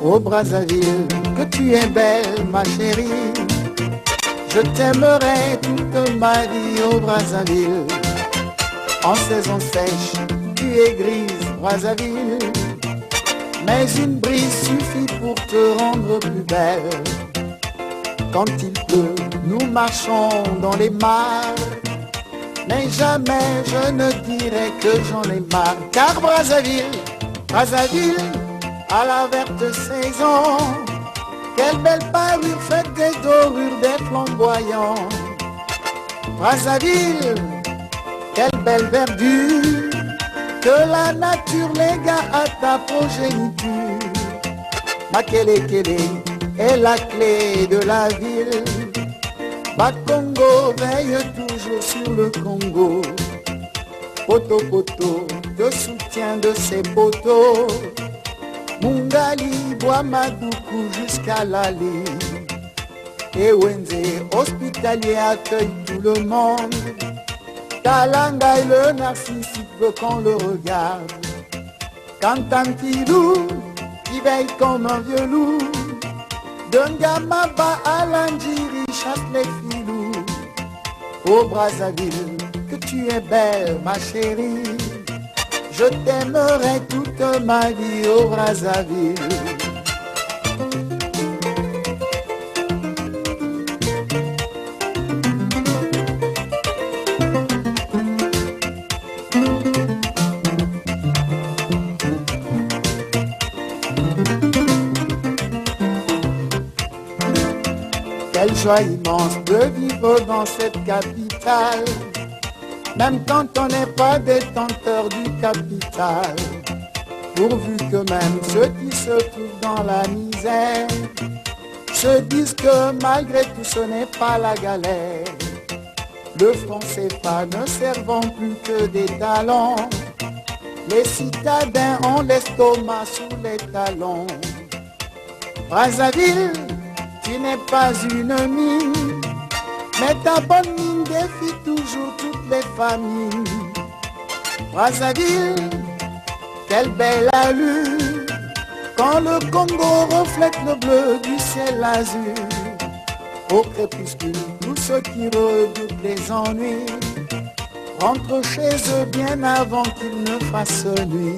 Au Brazzaville, que tu es belle ma chérie. Je t'aimerai toute ma vie au Brazzaville. En saison sèche, tu es grise Brazzaville. Mais une brise suffit pour te rendre plus belle. Quand il pleut, nous marchons dans les mares. Mais jamais je ne dirai que j'en ai marre. Car Brazzaville, Brazzaville, à la verte saison, quelle belle parure faite des dorures, des flamboyants. Brazzaville, quelle belle verdure que la nature léga à ta progéniture. Makelekele est la clé de la ville. Bakongo veille toujours sur le Congo. Poto poto te soutient de ses poteaux. Mungali boit Madoukou jusqu'à Lali. Et Wenze hospitalier accueille tout le monde. Kalanga et le narcissique veut qu'on le regarde. Kantantilou qui veille comme un vieux loup. Dungamaba à Landiri chasse les filous. Au Brazzaville, que tu es belle ma chérie. Je t'aimerai toute ma vie au Brazzaville. Quelle joie immense de vivre dans cette capitale, même quand on n'est pas détenteur du capital. Pourvu que même ceux qui se trouvent dans la misère se disent que malgré tout ce n'est pas la galère. Le franc CFA ne servant plus que des talons, les citadins ont l'estomac sous les talons. Brazzaville, tu n'es pas une mine, mais ta bonne mine défie toujours toutes les familles. Brazzaville, quelle belle allure, quand le Congo reflète le bleu du ciel azur. Au crépuscule, tous ceux qui redoutent les ennuis rentrent chez eux bien avant qu'il ne fasse nuit.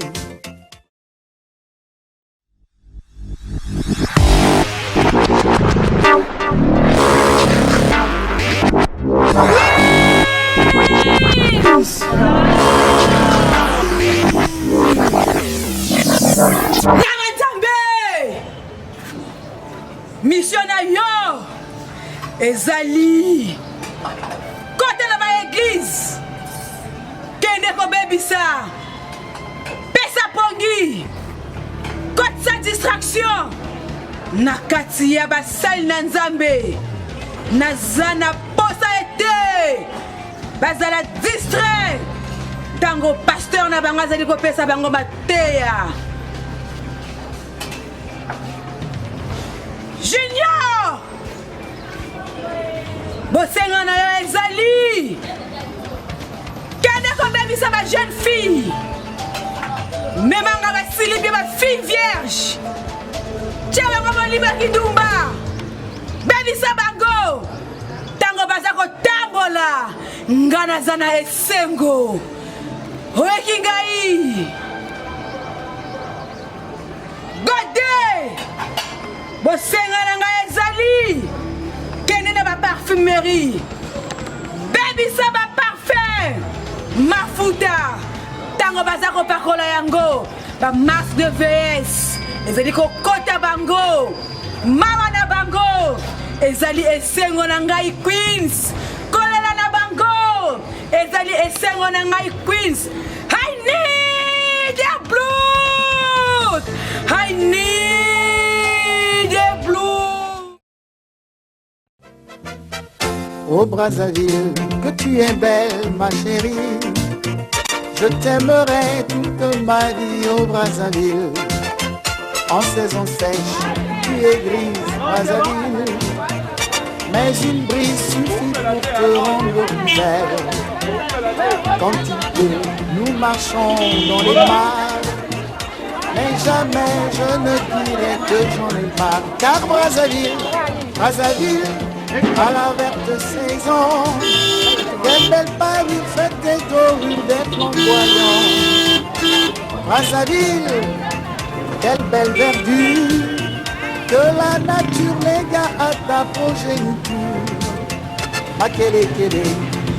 Missionnaire ezali côté la ba église kende ko bebisa pesa pongi côté sa distraction na kati ya basali na nzambe nazana posa ete bazala distrait tango pasteur na bango azali ko pesa bango mateya. Junior bosenga na yo ezali kende ko bebisa ba jeune fille memanga basili bi ba fille vierge tchewe ko liba kidumba bebisa bango tango baza ko tambola ngana zana esengo oeki ngai Gode bosenga na ngai ezali kende na ba parfumerie bebisa ba parfum mafuta tango baza ko pakola yango ba masque de VS ezali ko kota bango mama na bango ezali esengo na ngai Queens kolela na bango ezali esengo na ngai Queens. I need your blood, I need your blood. Au Brazzaville, que tu es belle ma chérie. Je t'aimerai toute ma vie au Brazzaville. En saison sèche, tu es grise Brazzaville. Mais une brise suffit pour te rendre plus belle. Quand il pleut, nous marchons dans les mares. mais jamais je ne dirai que j'en ai marre. Car Brazzaville, à la verte saison, quelle belle parure faite des dorures, des flamboyants. Brazzaville, quelle belle verdure que la nature léga à ta progéniture. Makelekele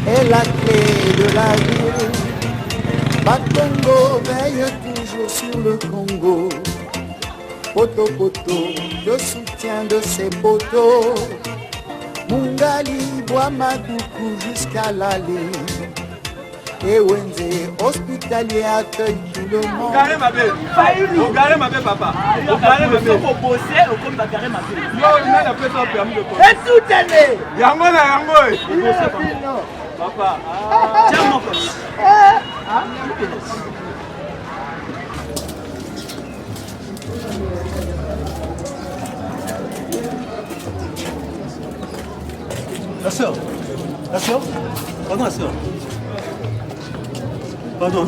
est la clé de la ville. Bakongo veille toujours sur le Congo. Poto poto, le soutien de ses poteaux. Mungali boit Madoukou jusqu'à l'allée. Et Wenze, hospitalier, accueille tout le monde. Garé ma belle. Vous garez ma belle, papa. Vous garez ma belle. Vous bossez ou comme garé ma belle. Non, il n'a pas permis de bosser. Et tout est né. Yango na yango. Vous bossez papa. Tiens mon pote. La sœur. Pardon, la sœur. Pardon.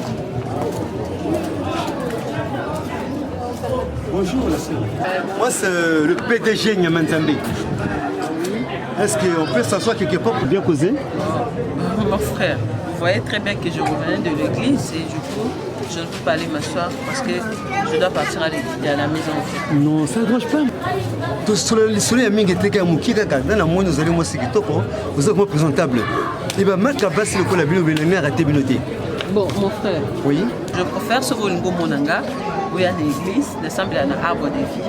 Bonjour, la sœur. Moi, c'est le PDG Nyaman Zambé. Est-ce qu'on peut s'asseoir quelque part pour bien causer? Mon frère, vous voyez très bien que je revenais de l'église et du coup, je ne peux pas aller m'asseoir parce que je dois partir à la maison. Non, ça ne dérange pas. Tout le soleil a mis des trucs à Moukika, dans la moindre, nous allons me sécuriter, vous êtes présentable. Et bien, mettre la base, le la ville, à tes minutes. Bon, mon frère, oui. Je préfère ce Bolingo Monanga où il y a une église, d'assemblée à l'arbre de vie.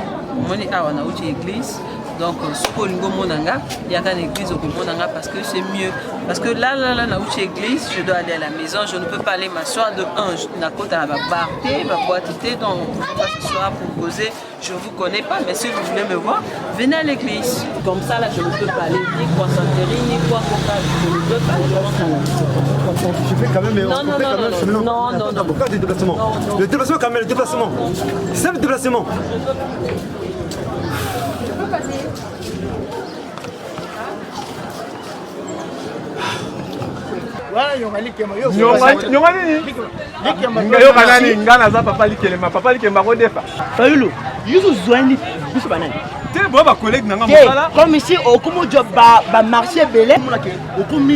Mon arbre a une église. Donc, ce Bolingo Monanga, il y a une église au Monanga parce que c'est mieux. Parce que là, dans une église, je dois aller à la maison, je ne peux pas aller m'asseoir de un. Je n'ai pas ma barté, ma boîte, donc on ne peut pas s'asseoir pour causer. Je ne vous connais pas, mais si vous voulez me voir, venez à l'église. Comme ça, là, je ne peux pas aller ni quoi santérie, ni quoi coca. Je ne peux pas, je rentre à la maison. Je fais quand même, non. Pourquoi des déplacements? Le déplacement, quand même, le déplacement. C'est le déplacement. Comme ici, au Kumu Job, marché belé,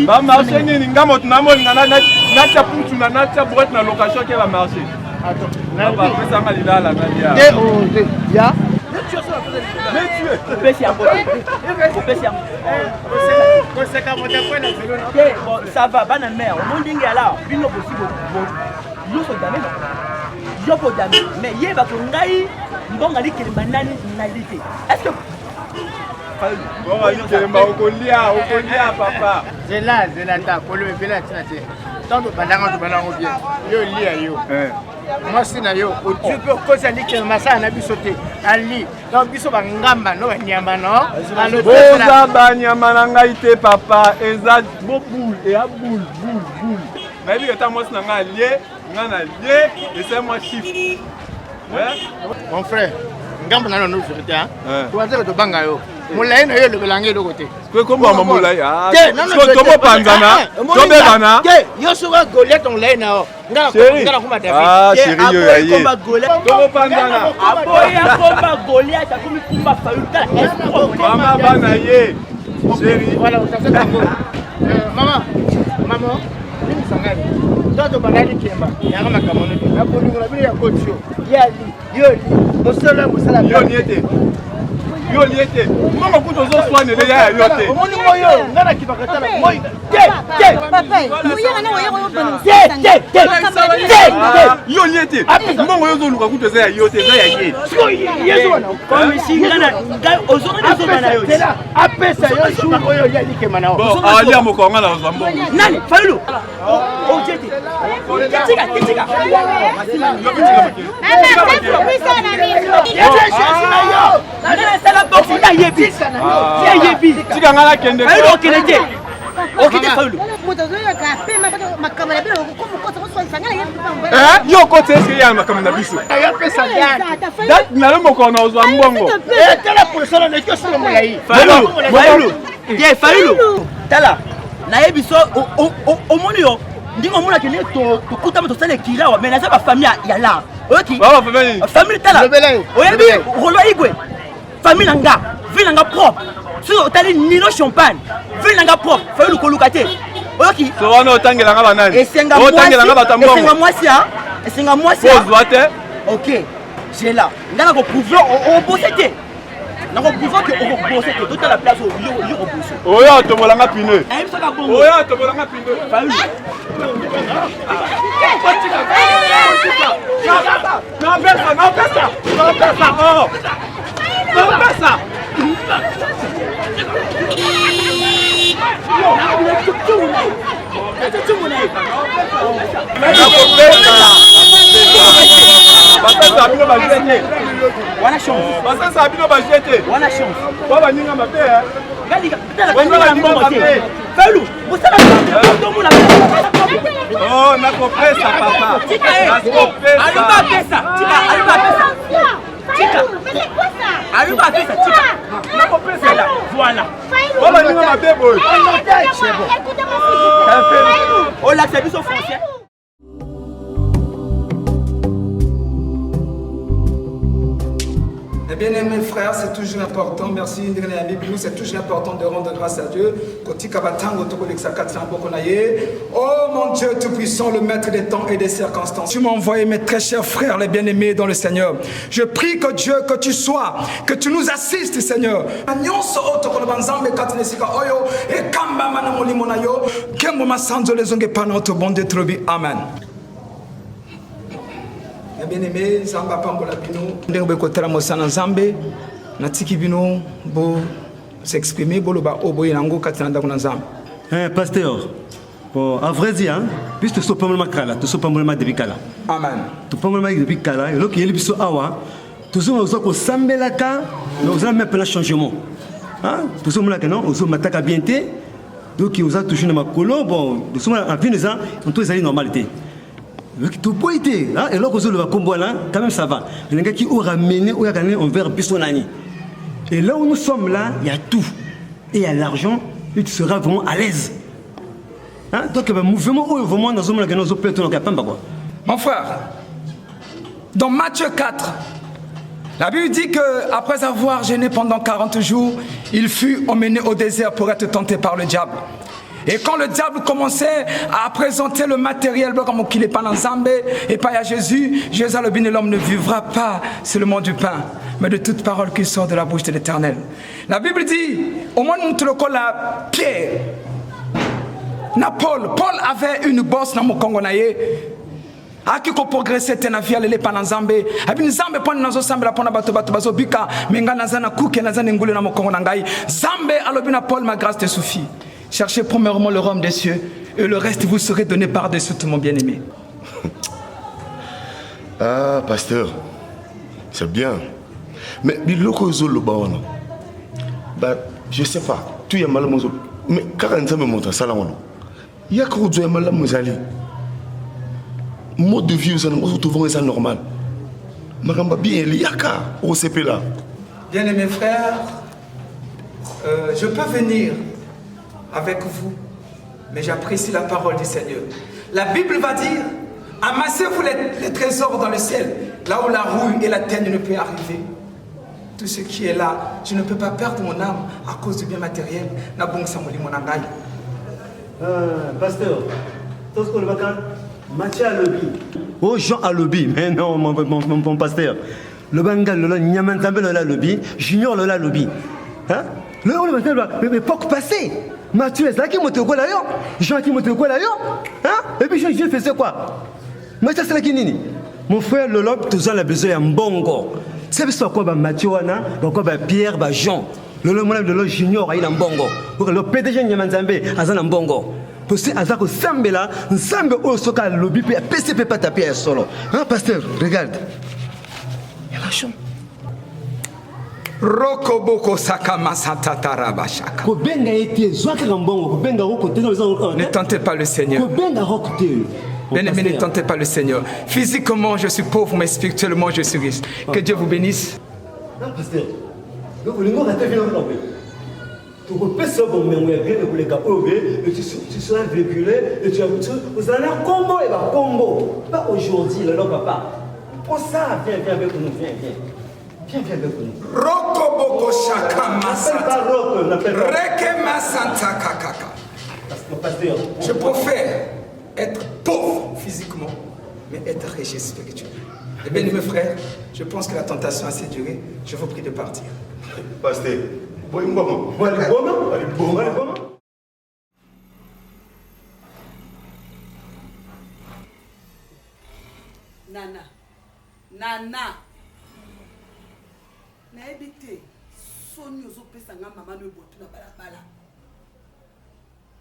ba marché ni ngamo tunamoni na cha putu na cha boîte na location qui va marcher. Attends, ba pesa mali la nadia. Ya. Mais tu es pesi ya bote. Pesi ya. Ça va, bana mère, au monde ingi ala, bino possible. Yo ko dame. Mais yeba ko ngai mbonga likele bandani na lité. Est-ce que okolia papa. Zela ta polo bela tina. Tant de bandango bien. Yo lia yo. Moi si na yo, tu peux causer likele masa na bisote. Ali, donc biso bangamba no banyama no. Boza banyama na ngai te papa, eza boule et a boule. Na bi eta moi na ngai lié, ngana lié et c'est moi chiffre. Mon frère, ngamba na no vérité hein. Tu vas dire de banga yo. Moulay na yo le belange de côté. Que comment moulay ah. Comment panzana? Tombe bana. Yo souvent Goliath on lay na. Ngala kuma David. Ah chéri yo yaye. Combat Goliath. Comment panzana? Aboya combat Goliath akumi kumba faluta. Mama bana ye. Chéri. Voilà, ça c'est tango. Maman. Nini sangani. Toto banali kemba. Yanga makamono. Na bolingo na bile ya coach yo. Yali. Mosala. Yo niete. Yo liete. Comment vous os soigner les ya yote. Omoni moyo, ngana kibakatala. Moyo. Papa. Moyo na oyo bono. Yo liete. Comment yo zo luka kutoza ya yote za ya ye. Yesu wana. Comme ici ngana ozonga na na yo. Apesa yo shuka oyo yali kemana. Bon, ali amoko ngala ozambo. Nani? Fayulu. O jeti. Kitika. Tika ngala kende. Fayulu okelete. Okite Fayulu. Yo kote eske ya makambo na biso. Ya pesa gani? Dat na moko na ozwa mbongo. Tala persona ne kyoso mo yayi. Fayulu. Tala. Na yebiso omoni yo. Ndingo mona kene to kuta mo to sale kirawa mais na sa ba famille ya la. Ok. Baba famille. Famille tala. Oyebi rolo igwe. Famille nanga, ville nanga propre. Si otali Nino Champagne, ville nanga propre, fa lu kolukate. Ok. So wana otangela nga banani. Esenga mwasi. Esenga mwasi. Ok. J'ai là. Nanga ko prouver au bossété. Nanga prouver que au bossété, toute la place au yo bossé. Oya tobolanga pine. Oya tobolanga pine. Famille. Oh, na compresa, papa. Allume pesa. Allume pesa. Na compresa là. Voilà. Baba ninga mabe boy. Oh là c'est du français. Eh bien aimés frères, c'est toujours important, merci Ndrene ya Bible, c'est toujours important de rendre grâce à Dieu. Oh mon Dieu tout-puissant, le maître des temps et des circonstances. Tu m'as envoyé mes très chers frères, les bien-aimés dans le Seigneur. Je prie que Dieu, que tu sois, que tu nous assistes Seigneur. Amen. Bien-aimé, Zamba Pambola Bino, Ndengbe Kotela Mosana Nzambe, Natiki Bino, Bo s'exprimer, Boloba Oboye Nango Katinanda Kunazam. Pasteur, bon, à vrai dire, puisque tu ne pas mal kala, tu ne pas mal depuis kala. Amen. Tu pas mal depuis kala, et là qu'il y a le awa, tu sais, nous avons sambelaka, nous avons même un changement. Hein? Tu sais, nous avons mataka bienté, donc nous avons toujours ma colo, bon, nous sommes en fin de ans, on doit aller normalité. Tu peux être, et là, quand quand même ça va. Les gens qui ont ramené, ont gagné un verre Bissonani. Et là où nous sommes là, il y a tout. Et il y a l'argent, et tu seras vraiment à l'aise. Hein? Donc, le mouvement, vraiment, dans un moment, Mon frère, dans Matthieu 4, la Bible dit qu'après avoir gêné pendant 40 jours, il fut emmené au désert pour être tenté par le diable. Et quand le diable commençait à présenter le matériel, comme qu'il est pas dans Zambé et pas à Jésus, Jésus le bien l'homme ne vivra pas seulement du pain, mais de toute parole qui sort de la bouche de l'Éternel. La Bible dit, au moins nous te le collons la pierre. Paul avait une bosse dans mon Congo naïe. Aki ko progresser te na via lele pa na Nzambe abi Nzambe pona nazo sambela pona bato bazo bika menga nazana kuke nazana ngule na mokongo na ngai Nzambe alobi na Paul ma grâce te suffit. Cherchez premièrement le royaume des cieux et le reste vous serez donné par-dessus tout mon bien-aimé. Ah, pasteur, c'est bien. Mais je sais pas, tu es mal à mais quand on me montre ça, il y a que tu es mal à mode de vie, ça c'est normal. Bien-aimés frères, je peux venir avec vous, mais j'apprécie la parole du Seigneur. La Bible va dire, amassez-vous les trésors dans le ciel, là où la rouille et la teigne ne peuvent arriver. Tout ce qui est là, je ne peux pas perdre mon âme à cause du bien matériel. Pasteur, tout ce qu'on va faire, Mathieu à lobby. Oh, Jean à lobby, mais non, mon pasteur. Le Bangal, le Nyamantambe, le lobby, Junior, le lobby. Hein? Mais pas passer. Mathieu, c'est là qui monte au là, Jean qui monte au là, hein? Et puis je faisais quoi? Mathieu, c'est là qui nini? Mon frère, le lobe, tout ça, il a besoin d'un bongo. C'est ça quoi, Mathieu, quoi, Pierre, Jean. Le lobe Junior, il a un bongo. Le PDG Nyamantambe, il a un bongo. Parce que Azako Sambela, Nsambe Osoka lobby, PCP pas taper solo. Hein, pasteur, regarde. Il y a la chambre. Rokoboko sakama satatara bashaka. Ne tentez pas le Seigneur. Bien-aimé, ne tentez pas le Seigneur. Physiquement, je suis pauvre, mais spirituellement, je suis riche. Que Dieu vous bénisse. Non, pasteur. Tu seras véhiculé et tu as l'air combo et combo. Pas aujourd'hui, le papa. Oh ça, viens avec nous, viens avec nous. Rokoboko Shaka Masata. N'appelle pas Reke Masanta Kakaka. pasteur. Je préfère être pauvre physiquement, mais être riche spirituellement. Eh bien, mes frères, je pense que la tentation a assez duré. Je vous prie de partir. Pasteur, Nana. Nayebi te soni ozopesa nga mama no ebotu na balabala.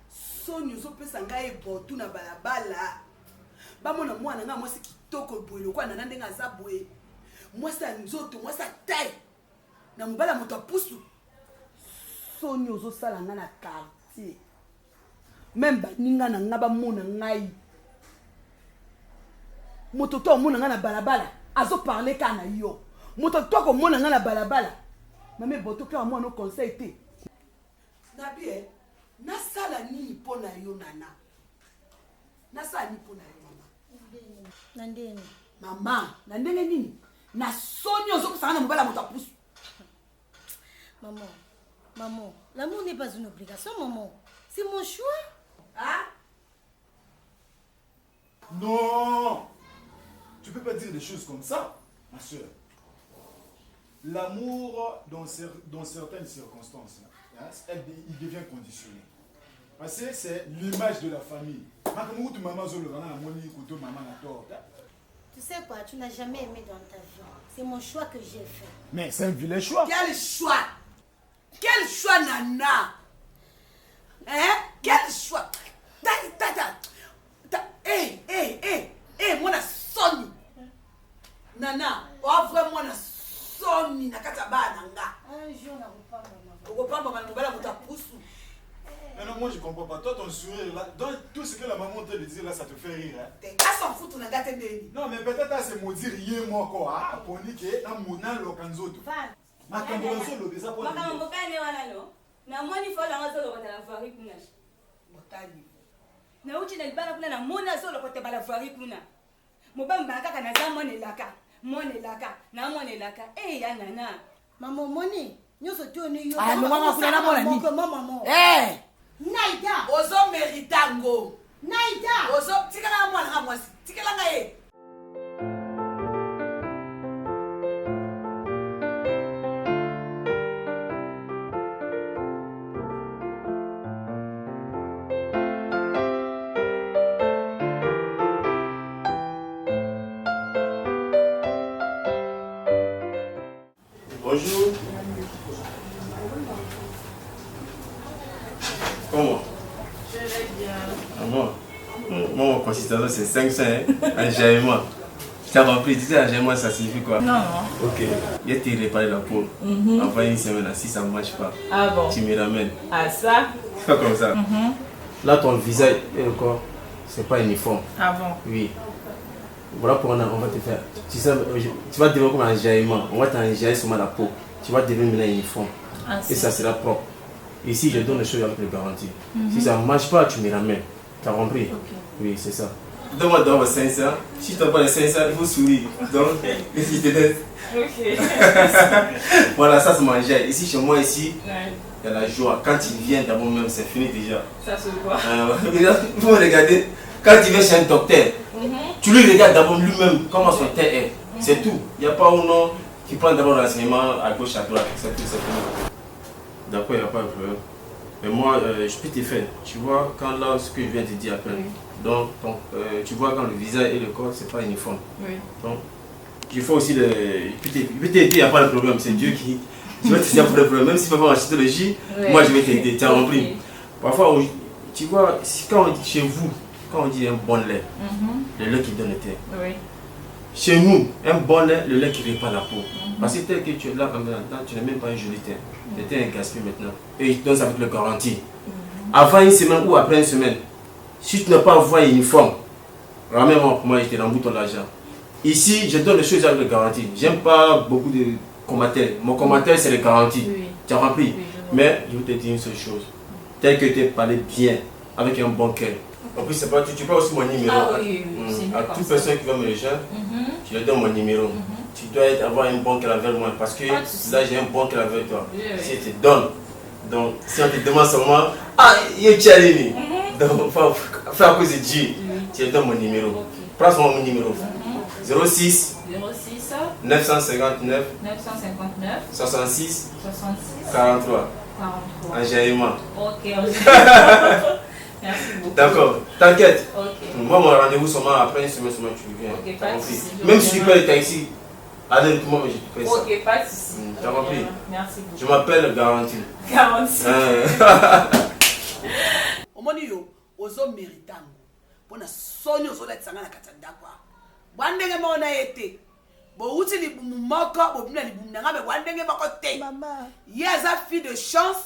Soni ozopesa nga ebotu na balabala. Bamona mwana nga mwasi kitoko boye lokwa nana ndenge aza boye. Mwasi ya nzoto, mwasi ya taille. Na mobala moto apusu. Soni ozosala nga na quartier. Même baninga na nga bamona ngai. Moto to mona nga na balabala azo parler kana yo. Moto to ko mona nga na balabala. Mame boto pe amwa no conseil te. Nabi na sala nini pona yo nana. Na sala ni pona yo mama. Nandeni. Mama, nandenge nini? Na soni ozo kusanga na mobala moto apusu. Maman, l'amour n'est pas une obligation, maman. C'est mon choix. Hein? Non! Tu peux pas dire des choses comme ça, ma soeur. L'amour, dans certaines circonstances, hein, il devient conditionné. Parce que c'est l'image de la famille. Tu sais quoi, tu n'as jamais aimé dans ta vie. C'est mon choix que j'ai fait. Mais c'est un vilain choix. Quel choix? Quel choix, Nana? Hein? Quel choix? Moi na soni. Nana, oh vraiment na soni na kataba nanga. Un jour na repas maman. Repas maman mobala moto apusu. Non, moi je comprends pas. Toi ton sourire là, dans tout ce que la maman te dit là, ça te fait rire. Hein? T'es qu'à s'en foutre na gâte ndeni. Non, mais peut-être à se maudire rien moi quoi. Ah, pour dire que na mona lokanzoto. Ma kambolanso lo besa pour. Ma kamboka ne wana no. Na moni fo la ngazo lo kota la voirie kuna. Motali. Na uchi na libala kuna na mona so lo kota bala voirie kuna. Mobamba kaka na za monelaka. Na monelaka. Eh ya nana. Maman moni, nyoso toni yo. Ah no mama kuna na mona ni. Maman. Eh. Naïda. Ozo meritango. Naïda. Ozo tikala mwana nga mwasi. Tikala nga ye. Bonjour. Comment? Je vais bien. Ah bon? Mon consultation c'est 500 un jaillement. Je t'ai compris, tu sais, un jaillement ça signifie quoi? Non. Ok. Il y a tes réparé la peau. Enfin une semaine, si ça ne marche pas, Ah bon? tu me ramènes. Ah ça? C'est pas comme ça. Là ton visage et le corps, c'est pas uniforme. Ah bon? Oui. Voilà pourquoi on va te faire. Tu sais, tu vas devenir comme un jaillement. On va t'enjailler sur la peau. Tu vas devenir maintenant uniforme. Ah, et ça sera propre. Ici, je donne les choses avec les garanties. Si ça ne marche pas, tu me ramènes. Tu as compris? Okay. Oui, c'est ça. Donne-moi d'abord 500. Si tu n'as pas les 500, il faut sourire. Donc, ici, je te laisse. Ok. Voilà, ça c'est manger. Ici, chez moi, ici, il y a la joie. Quand tu viens d'abord même, c'est fini déjà. Ça se voit. Il faut regarder. Quand tu viens chez un docteur, tu lui regardes d'abord lui-même comment son teint est. C'est tout. Il n'y a pas un nom qui prend d'abord l'enseignement à gauche, à droite. C'est tout, c'est tout. D'accord, il n'y a pas de problème. Mais moi, je peux te faire. Tu vois, quand là, ce que je viens de dire après. Donc, tu vois, quand le visage et le corps, c'est pas uniforme. Oui. Donc, il faut aussi le. Il peut t'aider, il n'y a pas de problème. C'est Dieu qui. Tu vas t'aider pour le problème. Même si tu ne peux pas acheter le J, moi je vais t'aider. Tu as compris. Parfois, tu vois, quand on dit chez vous, quand on dit un bon lait, le lait qui donne le thé. Oui. Chez nous, un bon lait, le lait qui répare la peau. Parce que tel que tu es là, comme maintenant, tu n'as même pas un joli teint. Le teint est gaspillé maintenant. Et il donne ça avec le garantie. Avant une semaine ou après une semaine, si tu n'as pas envoyé un uniforme, ramène-moi pour moi, je te rembourse ton argent. Ici, je donne les choses avec le garantie. J'aime pas beaucoup de commentaires. Mon commentaire, c'est le garantie. Oui. Tu as compris? Oui, mais je vais te dire une seule chose. Tel que tu as parlé bien, avec un bon cœur. En plus, c'est pas, tu peux aussi mon numéro à toute personne qui va me rejoindre. je lui donne mon numéro. Tu dois avoir un bon cœur avec moi parce que là j'ai un bon cœur avec toi. Si je te donne, donc si on te demande seulement, ah, il est allé. Donc, fais à cause de Dieu. Tu lui donnes mon numéro. Prends mon numéro. 06 959 66 43. Enjaillement. Ok, merci beaucoup. D'accord, t'inquiète. Ok. Moi, mon rendez-vous seulement après une semaine, seulement tu viens. Ok, pas de souci. Même si tu peux être taxi, allez, moi, je te fais ça. Ok, pas de souci. T'as compris? Merci beaucoup. Je m'appelle Garantie. Garantie. Omoni yo, ozo méritango. Pona soni ozo la tsanga na katanda kwa. Bandenge mona yete. Bo uti li moko, bo bina li bumna ngabe bandenge bako te. Maman. Yeza fille de chance.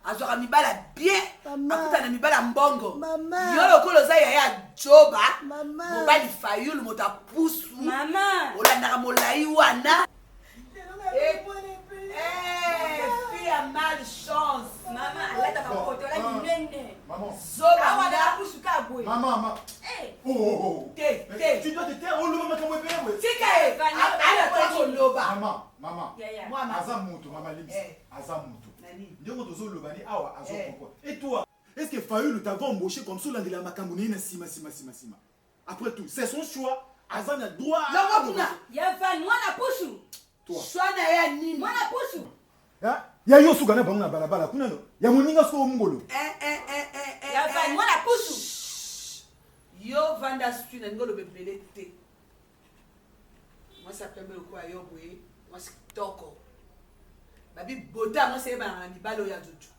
Azora mibala bien. Akuta na mibala mbongo. Maman. Yolo kolo za ya joba. Maman. Mobali fayulu mota pusu. Maman. Olanda molai wana. Fille a malchance. Maman, aleta kapoto la nene. Maman. Zoba wana pusu ka boy. Maman. Oh. Tu dois te taire. Oh, le maman comme ouais. Tika e. Ala to loba. Maman. Moi Azamuto, maman Lims. Azamuto. Ndeko tozo loba ni awa azo pourquoi. Et toi, est-ce que Fayulu t'avait embauché comme ça dans la makamuni na sima. Après tout, c'est son choix. Azan a droit. Non, kuna. Ya van mwana pusu. Toi. Shwana ya nini? Mwana pusu. Ha? Ya yo suka na bango na balabala kuna no. Ya moninga so mungolo. Ya van mwana pusu. Yo vanda stu na ngolo bebele te. Moi ça pembe kwa yo boye. Moi c'est toko. Babi bota moi c'est ba na mibalo ya jojo.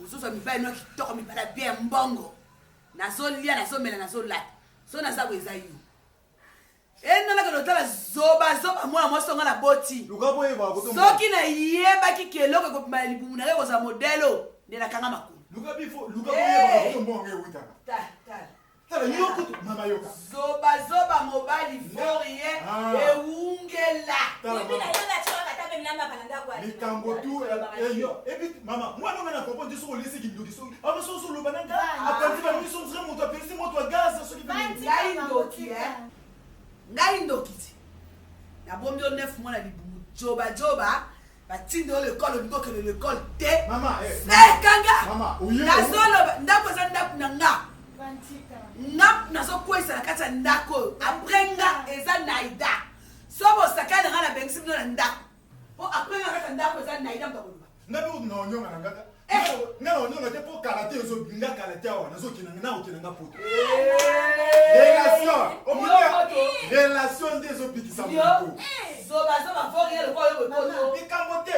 Uzuza mibalo no kitoko mibala bien mbongo. Nazo lia nazo mela nazo la. So na za weza yo. Eno na kolotala zoba mwa songa na boti. Lugabo eba boto. Soki na yeba ki keloko ko mali bumuna ko za modelo de la kanga makulu. Lugabo eba boto mbonge witaka. Ta. Tala yoko mama yoka. Zoba mobali forie e ungela. Bibi na yo la choka kata be namba balanda kwa. Likambo tu yo. Et puis maman, moi non na comprendre so laisser qui nous dit so. Aba so so lo bananga. Après ba mission très mon toi percer moi toi gaz so qui ngai ndokiti na bombi 9 mois na libumu joba batinde le col olingo ke le col te maman kanga maman nazolo ndako za ndako na nga nazo kwesa na kati ya ndako après nga eza naida sobo sakana nga na bengisi bino na ndako po après nga kati ya ndako eza naida mbakoluba ngabi unaonyonga na ngata nga onyonga te po karate ezo binga karate awa nazo kinanga okinanga poto relation ndezo bikisa moko zoba forie le koyo poto bikambote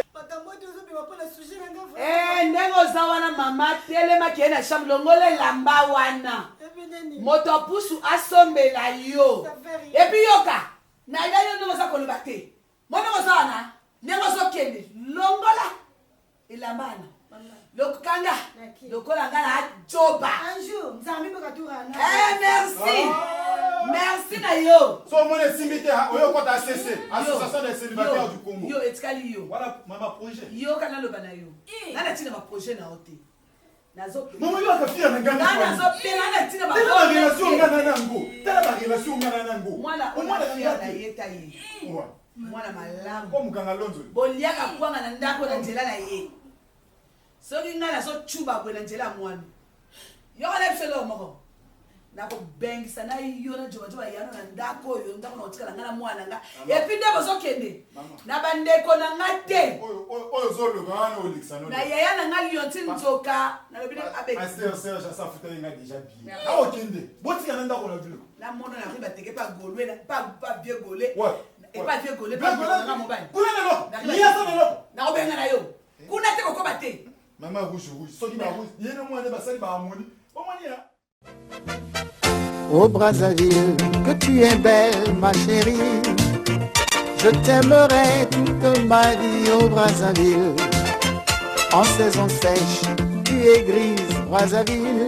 ozo biwa pona sujet na ngavo. Ndenge za wana mama telema ki na chambre longole lamba wana moto pusu asombela yo et puis yoka na yo ndo za koloba te mona za wana ndenge zo kende longola ilambana lokanga lokola ngana joba un jour nzambi bokatura na merci na yo so mona simité oyo kota CC association des célibataires du Congo yo etkali yo voilà mama projet yo kana loba na yo ngana tina ba projet na hote nazo mama yo akafia na ngana nazo pela na tina ba relation ngana nango tala ba relation ngana nango mwana na yeta ye mwana malamu ko muganga lonzo boliaka kwanga na ndako na nzela na ye soki nga nazo chuba bwe na nzela mwana yoko na biselo moko nako bengisa na yo na joba yano na ndako oyo ndako na otikala nga na mwana nga epi nde bozokende na bandeko na nga te oyo zoloba wana olekisano na yaya na nga lionti nzoka na lobi abe Serge asafuta nga déjà bien na okende botika na ndako na bilo na mono na riba teke pa golwe pa vieux golé et pas vieux golé pa golé mobile kuna na ya sana lo na obenga na yo kuna te kokoba te Maman rouge, soki ba rouge, yene mwana basali ba amoni. Omoni ya. Au Brazzaville, que tu es belle ma chérie. Je t'aimerai toute ma vie au Brazzaville. En saison sèche, tu es grise Brazzaville.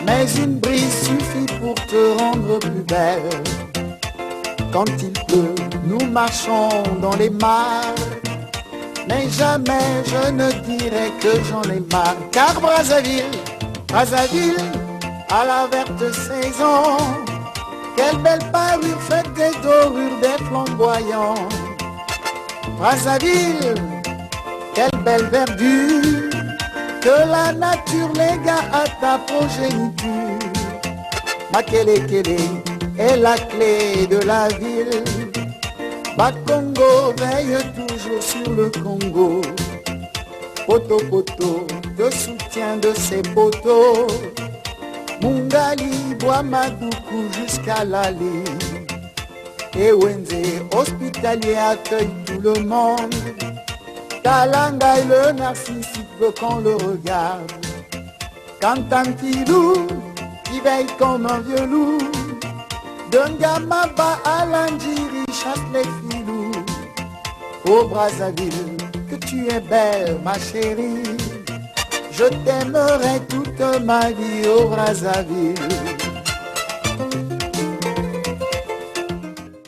Mais une brise suffit pour te rendre plus belle. Quand il pleut, nous marchons dans les mares. Mais jamais je ne dirai que j'en ai marre. Car Brazzaville, à la verte saison, Quelle belle parure faite des dorures, des flamboyants. Brazzaville, quelle belle verdure que la nature légua à ta progéniture. Makelekele est la clé de la ville. Bakongo veille toujours sur le Congo. Poto poto, te soutien de ses poteaux. Mungali, Boamadoukou jusqu'à Lali. Et Wenze, hospitalier, accueille tout le monde. Kalanga et le narcissique veut qu'on le regarde. Quand un petit loup qui veille comme un vieux loup, Dungamaba à l'Andjiri chasse les filous. Ô Brazzaville, que tu es belle ma chérie, je t'aimerai toute ma vie, ô Brazzaville.